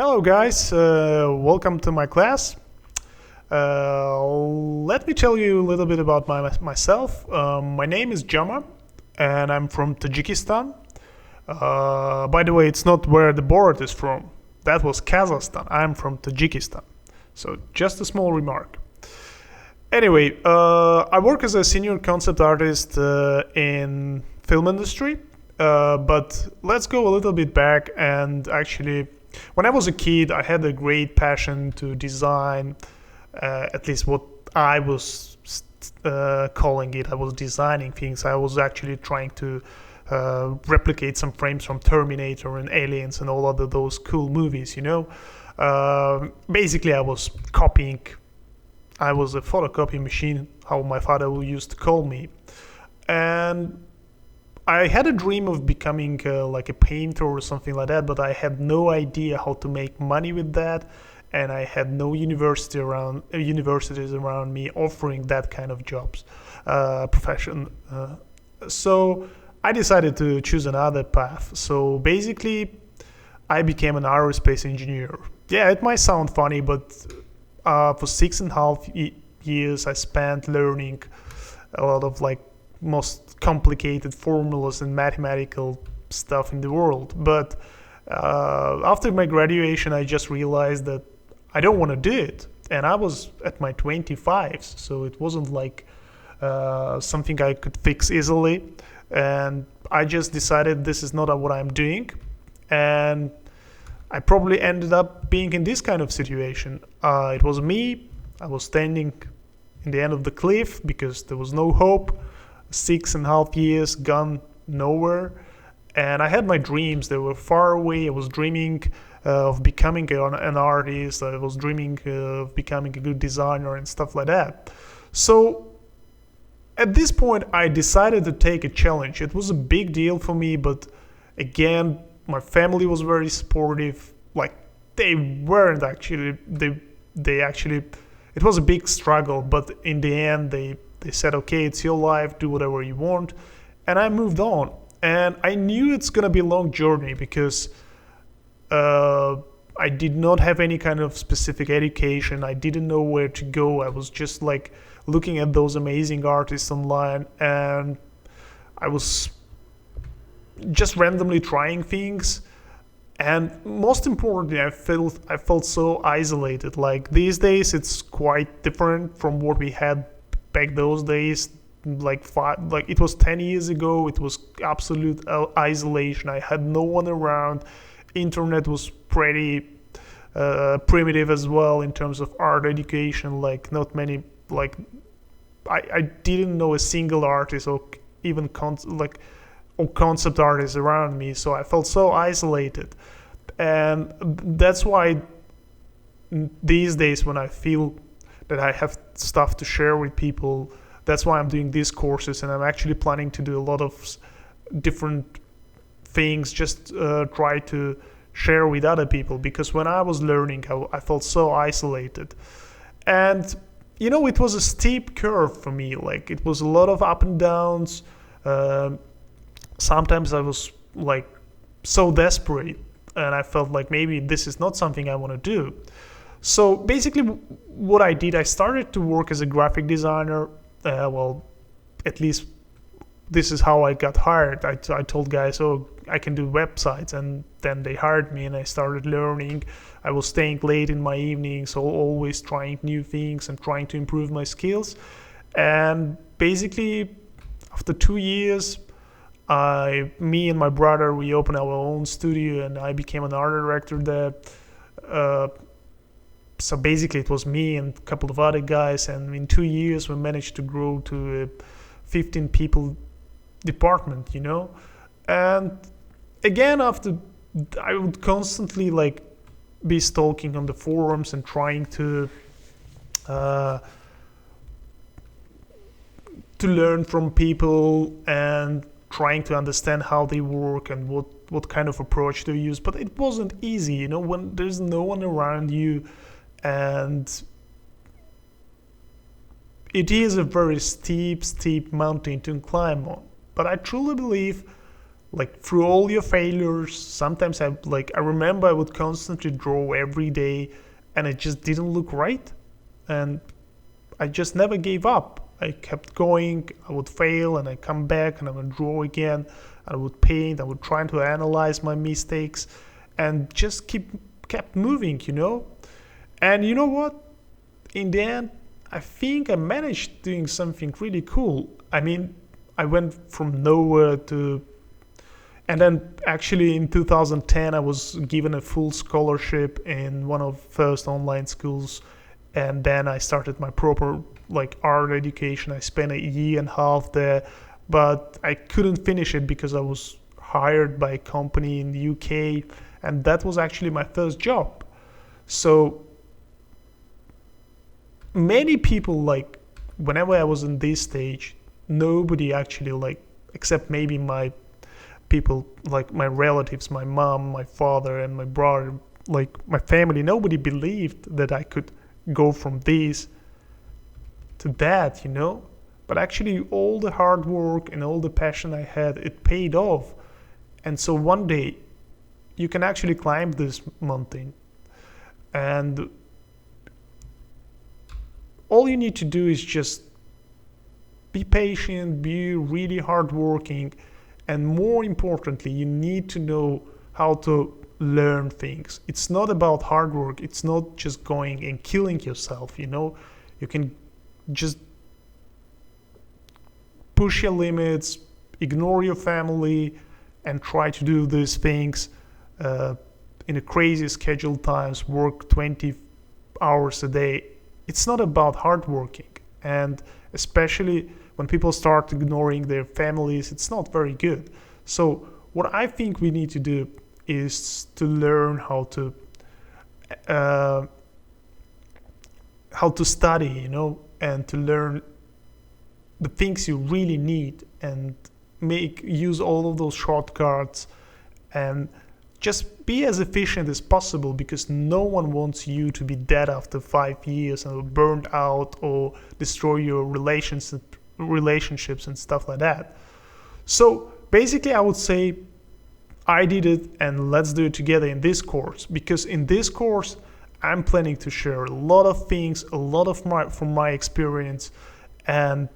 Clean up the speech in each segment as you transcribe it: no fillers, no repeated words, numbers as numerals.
Hello guys, welcome to my class. Let me tell you a little bit about myself. My name is Jama and I'm from Tajikistan. By the way, it's not where the board is from. That was Kazakhstan. I'm from Tajikistan. So just a small remark. Anyway, I work as a senior concept artist in film industry. But let's go a little bit back and actually when I was a kid, I had a great passion to design, at least what I was calling it. I was designing things. I was actually trying to replicate some frames from Terminator and Aliens and all of those cool movies, you know. Basically, I was copying. I was a photocopy machine, how my father used to call me. And I had a dream of becoming like a painter or something like that, but I had no idea how to make money with that, and I had no universities around me offering that kind of jobs, profession. So I decided to choose another path. So basically, I became an aerospace engineer. Yeah, it might sound funny, but for 6.5 years, I spent learning a lot of like most complicated formulas and mathematical stuff in the world. But after my graduation, I just realized that I don't want to do it. And I was at my 25s, so it wasn't like something I could fix easily. And I just decided this is not what I'm doing. And I probably ended up being in this kind of situation. It was me. I was standing in the end of the cliff because there was no hope. 6.5 years gone nowhere, and I had my dreams. They were far away. I was dreaming of becoming an artist. I was dreaming of becoming a good designer and stuff like that. So at this point, I decided to take a challenge. It was a big deal for me, but again, my family was very supportive. Like they weren't actually. They actually. It was a big struggle, but in the end, they said, okay, it's your life, do whatever you want. And I moved on. And I knew it's going to be a long journey because I did not have any kind of specific education. I didn't know where to go. I was just like looking at those amazing artists online, and I was just randomly trying things. And most importantly, I felt so isolated. Like these days, it's quite different from what we had back those days. Like it was 10 years ago. It was absolute isolation. I had no one around. Internet was pretty primitive as well in terms of art education. Like not many. Like I didn't know a single artist or even concept artists around me. So I felt so isolated, and that's why these days when I feel that I have stuff to share with people, that's why I'm doing these courses, and I'm actually planning to do a lot of different things, just try to share with other people, because when I was learning, I felt so isolated. And you know, it was a steep curve for me. Like it was a lot of up and downs. Sometimes I was like so desperate, and I felt like maybe this is not something I want to do. So basically what I did, I started to work as a graphic designer. Well, at least this is how I got hired. I told guys, oh, I can do websites, and then they hired me and I started learning. I was staying late in my evenings, so always trying new things and trying to improve my skills. And basically after 2 years, me and my brother, we opened our own studio, and I became an art director there. So basically it was me and a couple of other guys, and in 2 years we managed to grow to a 15 people department, you know. And again, after I would constantly like be stalking on the forums and trying to learn from people and trying to understand how they work and what kind of approach they use. But it wasn't easy, you know, when there's no one around you. And it is a very steep mountain to climb on. But I truly believe like through all your failures. Sometimes I remember I would constantly draw every day, and it just didn't look right, and I just never gave up. I kept going. I would fail and I come back and I would draw again. I would paint. I would try to analyze my mistakes and just kept moving. And you know what? In the end, I think I managed doing something really cool. I mean, I went from nowhere to, and then actually in 2010 I was given a full scholarship in one of the first online schools, and then I started my proper like art education. I spent a year and a half there, but I couldn't finish it because I was hired by a company in the UK, and that was actually my first job. So many people, like, whenever I was in this stage, nobody actually, like, except maybe my people, like my relatives, my mom, my father, and my brother, like my family, nobody believed that I could go from this to that. But actually, all the hard work and all the passion I had, it paid off. And so one day, you can actually climb this mountain. And all you need to do is just be patient, be really hardworking, and more importantly, you need to know how to learn things. It's not about hard work. It's not just going and killing yourself. You can just push your limits, ignore your family, and try to do these things in a crazy scheduled times, work 20 hours a day. It's not about hard working. And especially when people start ignoring their families, it's not very good. So what I think we need to do is to learn how to study, and to learn the things you really need, and use all of those shortcuts, and just be as efficient as possible, because no one wants you to be dead after 5 years and burned out or destroy your relationships and stuff like that. So basically, I would say I did it, and let's do it together in this course, because in this course I'm planning to share a lot of things, a lot of from my experience, and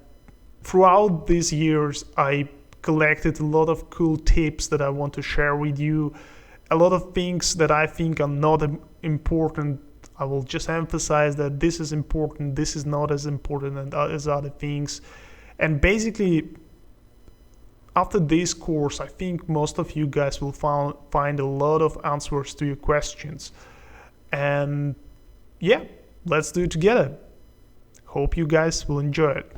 throughout these years I collected a lot of cool tips that I want to share with you. A lot of things that I think are not important, I will just emphasize that this is important, this is not as important as other things. And basically, after this course, I think most of you guys will find a lot of answers to your questions. And yeah, let's do it together. Hope you guys will enjoy it.